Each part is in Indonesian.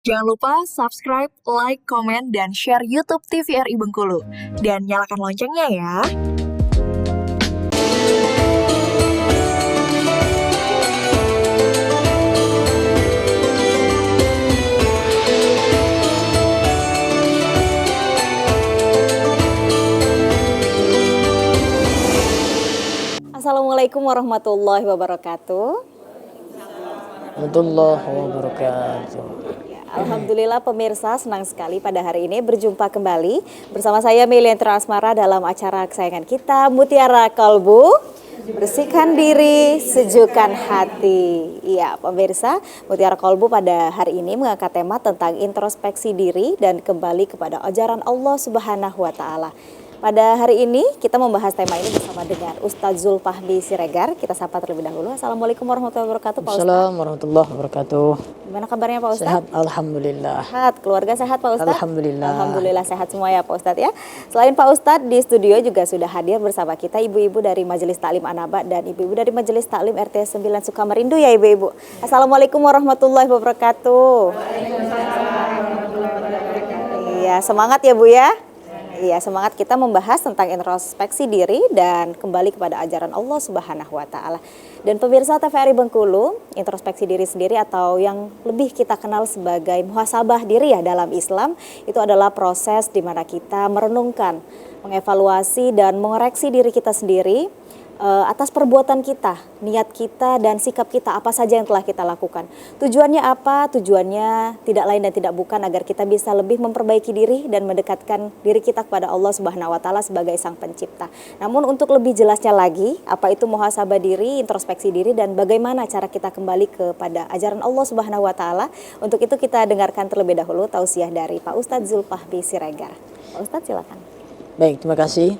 Jangan lupa subscribe, like, komen, dan share YouTube TVRI Bengkulu. Dan nyalakan loncengnya ya. Assalamualaikum warahmatullahi wabarakatuh. Warahmatullahi wabarakatuh. Alhamdulillah pemirsa, senang sekali pada hari ini berjumpa kembali bersama saya Meliantra Asmara dalam acara kesayangan kita Mutiara Kolbu. Bersihkan diri, sejukkan hati. Iya pemirsa, Mutiara Kolbu pada hari ini mengangkat tema tentang introspeksi diri dan kembali kepada ajaran Allah Subhanahu wa Ta'ala. Pada hari ini kita membahas tema ini bersama dengan Ustadz Zulfahmi Siregar. Kita sapa terlebih dahulu. Assalamualaikum warahmatullahi wabarakatuh Pak Ustadz. Assalamualaikum warahmatullahi wabarakatuh. Gimana kabarnya Pak Ustadz? Sehat, alhamdulillah. Sehat, keluarga sehat Pak Ustadz? Alhamdulillah. Alhamdulillah sehat semua ya Pak Ustadz ya. Selain Pak Ustadz, di studio juga sudah hadir bersama kita ibu-ibu dari Majelis Taklim Anaba dan ibu-ibu dari Majelis Taklim RT 9 Sukamerindu ya ibu-ibu. Assalamualaikum warahmatullahi wabarakatuh. Iya, semangat ya Bu ya. Iya, semangat kita membahas tentang introspeksi diri dan kembali kepada ajaran Allah Subhanahu wa Ta'ala. Dan pemirsa TVRI Bengkulu, introspeksi diri sendiri atau yang lebih kita kenal sebagai muhasabah diri ya dalam Islam, itu adalah proses di mana kita merenungkan, mengevaluasi dan mengoreksi diri kita sendiri atas perbuatan kita, niat kita dan sikap kita apa saja yang telah kita lakukan. Tujuannya apa? Tujuannya tidak lain dan tidak bukan agar kita bisa lebih memperbaiki diri dan mendekatkan diri kita kepada Allah Subhanahu wa Ta'ala sebagai Sang Pencipta. Namun untuk lebih jelasnya lagi, apa itu muhasabah diri, introspeksi diri dan bagaimana cara kita kembali kepada ajaran Allah Subhanahu wa Ta'ala? Untuk itu kita dengarkan terlebih dahulu tausiah dari Pak Ustadz Zulfahmi Siregar. Pak Ustadz silakan. Baik, terima kasih.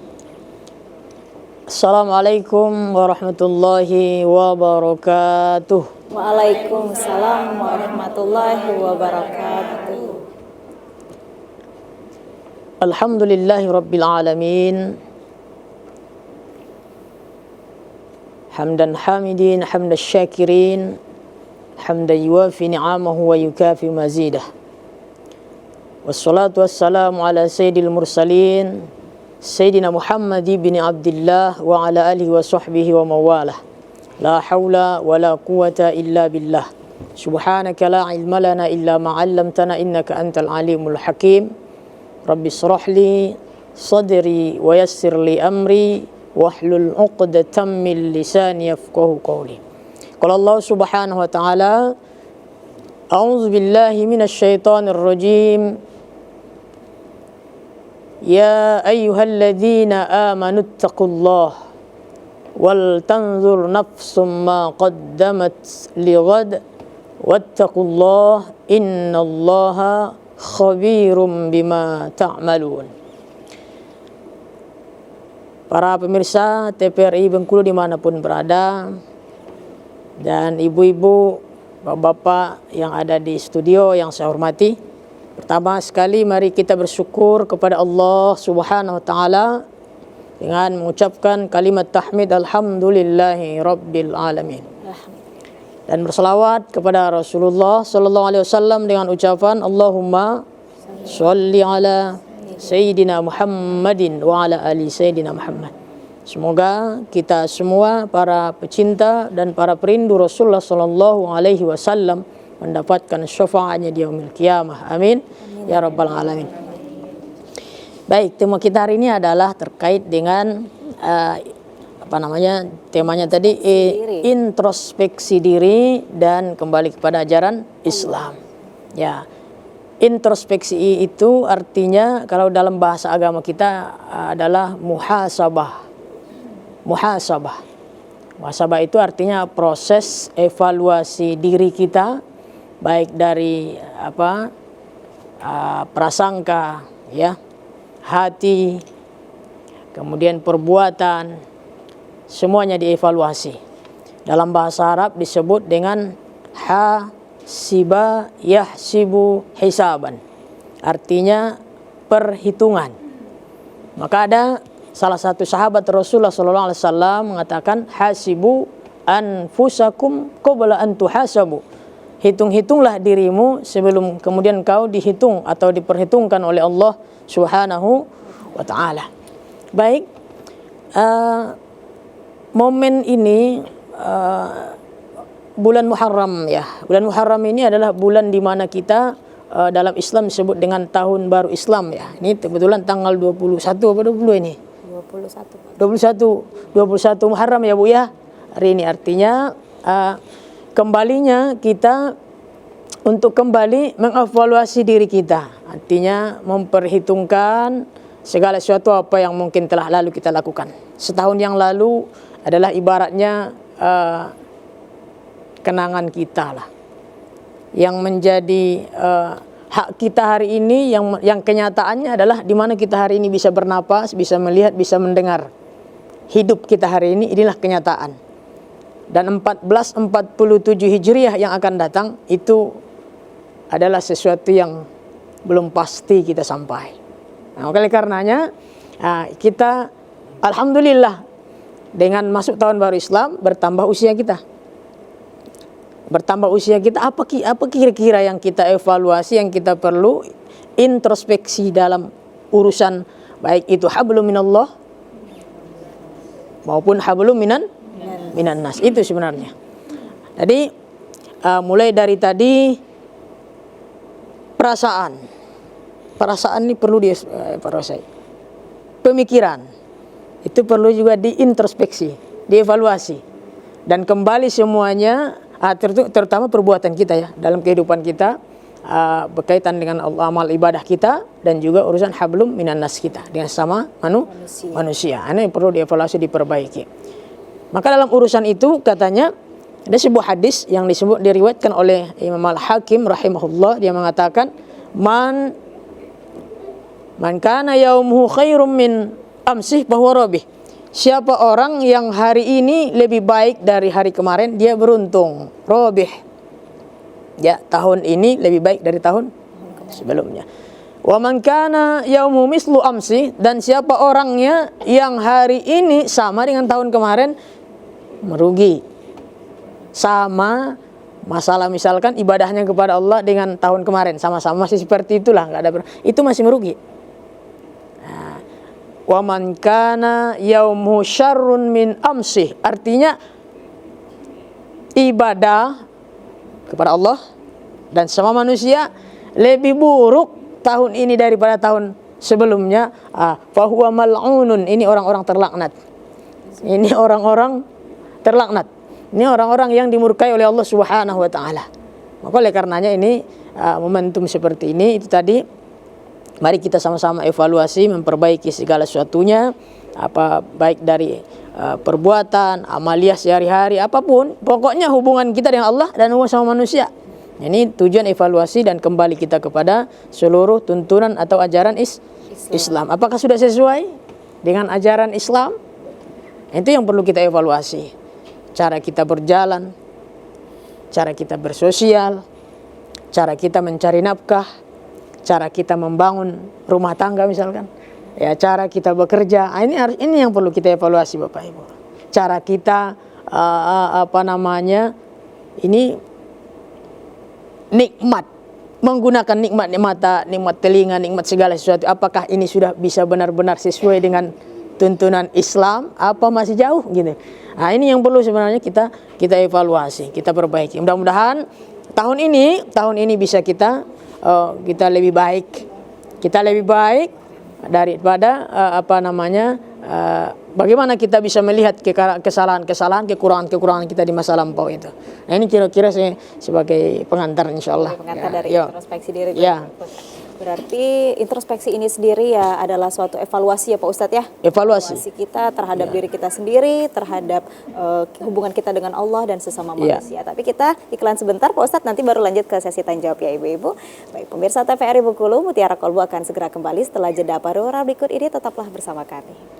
Assalamualaikum warahmatullahi wabarakatuh. Waalaikumsalam warahmatullahi wabarakatuh. Alhamdulillahi rabbil alamin. Hamdan hamidin, hamdan syakirin, hamdan yuwafi ni'amahu wa yukafi mazidah. Wassalatu wassalamu ala sayyidil mursalin Sayyidina Muhammad bin Abdullah wa ala alihi wa sahbihi wa mawalah. La hawla wa la quwata illa billah. Subhanaka la ilma lana illa ma 'allamtana innaka antal alimul hakim. Rabbi shrah li sadri wa yassir li amri wahlul 'uqdatam min lisani yafqahu qawli. Qala Allah Subhanahu wa ta'ala, A'udzu billahi minasy syaithanir rajim. Ya ayyuhalladzina amanu ittaqullah wal tanzur nafsum ma qaddamat lighad wattaqullah innallaha khabirum bima ta'malun. Para pemirsa TVRI Bengkulu dimanapun berada, dan ibu-ibu, bapak-bapak yang ada di studio yang saya hormati, pertama sekali mari kita bersyukur kepada Allah Subhanahu wa Ta'ala dengan mengucapkan kalimat tahmid alhamdulillahi rabbil alamin, dan berselawat kepada Rasulullah sallallahu alaihi wasallam dengan ucapan Allahumma sholli ala sayyidina Muhammadin wa ala ali sayyidina Muhammad. Semoga kita semua para pecinta dan para perindu Rasulullah sallallahu alaihi wasallam mendapatkan syafaatnya di yaumil qiyamah. Amin. Ya rabbal alamin. Baik, tema kita hari ini adalah terkait dengan temanya tadi introspeksi diri dan kembali kepada ajaran Islam. Ya. Introspeksi itu artinya kalau dalam bahasa agama kita adalah muhasabah. Muhasabah. Muhasabah itu artinya proses evaluasi diri kita, baik dari prasangka, ya, hati, kemudian perbuatan, semuanya dievaluasi. Dalam bahasa Arab disebut dengan hasiba yahsibu hisaban, artinya perhitungan. Maka ada salah satu sahabat Rasulullah SAW mengatakan hasibu anfusakum qabla an tuhasabu. hitung-hitunglah dirimu sebelum kemudian kau dihitung atau diperhitungkan oleh Allah Subhanahu wa taala. Baik, momen ini bulan Muharram ya. Bulan Muharram ini adalah bulan di mana kita dalam Islam disebut dengan tahun baru Islam ya. Ini kebetulan tanggal 21 apa 20 ini? 21 Muharram ya Bu ya. Hari ini artinya kembalinya kita untuk kembali mengevaluasi diri kita. Artinya memperhitungkan segala sesuatu apa yang mungkin telah lalu kita lakukan. Setahun yang lalu adalah ibaratnya kenangan kita lah. Yang menjadi hak kita hari ini, yang kenyataannya adalah di mana kita hari ini bisa bernapas, bisa melihat, bisa mendengar. Hidup kita hari ini, inilah kenyataan. Dan 1447 Hijriah yang akan datang itu adalah sesuatu yang belum pasti kita sampai. Nah, oleh karenanya kita alhamdulillah dengan masuk tahun baru Islam bertambah usia kita. Bertambah usia kita, apa kira-kira yang kita evaluasi, yang kita perlu introspeksi dalam urusan baik itu hablum minallah maupun hablum minan nas. Itu sebenarnya. Jadi mulai dari tadi perasaan ini perlu dievaluasi. Pemikiran itu perlu juga diintrospeksi, dievaluasi, dan kembali semuanya terutama perbuatan kita ya dalam kehidupan kita berkaitan dengan amal ibadah kita dan juga urusan hablum minan nas kita dengan sama manusia. Ini perlu dievaluasi, diperbaiki. Maka dalam urusan itu katanya ada sebuah hadis yang diriwayatkan oleh Imam Al-Hakim rahimahullah, dia mengatakan man kana yaumuhu khairum min amsih bahwa robih. Siapa orang yang hari ini lebih baik dari hari kemarin, dia beruntung. Robih. Ya, tahun ini lebih baik dari tahun sebelumnya. Wa man kana yaumuhu mislu amsi, dan siapa orangnya yang hari ini sama dengan tahun kemarin, merugi. Sama masalah misalkan ibadahnya kepada Allah dengan tahun kemarin sama-sama masih seperti itulah, itu masih merugi. Wa man kana yaumuhu syarrun min amsih, artinya ibadah kepada Allah dan sama manusia lebih buruk tahun ini daripada tahun sebelumnya. Fa huwa mal'unun, ini orang-orang terlaknat. Ini orang-orang terlaknat. Ini orang-orang yang dimurkai oleh Allah Subhanahu wa taala. Maka oleh karenanya ini momentum seperti ini itu tadi, mari kita sama-sama evaluasi, memperbaiki segala sesuatunya, baik dari perbuatan, amaliyah sehari-hari, apapun, pokoknya hubungan kita dengan Allah dan hubungan sama manusia. Ini tujuan evaluasi dan kembali kita kepada seluruh tuntunan atau ajaran Islam. Apakah sudah sesuai dengan ajaran Islam? Itu yang perlu kita evaluasi. Cara kita berjalan, cara kita bersosial, cara kita mencari nafkah, cara kita membangun rumah tangga misalkan, ya cara kita bekerja. Ini yang perlu kita evaluasi Bapak Ibu. Cara kita ini nikmat, menggunakan nikmat mata, nikmat telinga, nikmat segala sesuatu. Apakah ini sudah bisa benar-benar sesuai dengan tuntunan Islam? Apa masih jauh gitu? Nah, ini yang perlu sebenarnya kita evaluasi, kita perbaiki. Mudah-mudahan tahun ini bisa kita lebih baik. Kita lebih baik daripada bagaimana kita bisa melihat kesalahan-kesalahan, kekurangan-kekurangan kita di masa lampau itu. Nah, ini kira-kira saya sebagai pengantar insyaallah. Pengantar dari introspeksi diri. Ya. Berarti introspeksi ini sendiri ya adalah suatu evaluasi ya Pak Ustadz ya. Evaluasi kita terhadap diri kita sendiri, terhadap hubungan kita dengan Allah dan sesama manusia. Tapi kita iklan sebentar Pak Ustadz, nanti baru lanjut ke sesi tanya jawab ya Ibu-Ibu. Baik, pemirsa TVRI Bengkulu, Mutiara Kolbu akan segera kembali setelah jeda pariwara berikut ini, tetaplah bersama kami.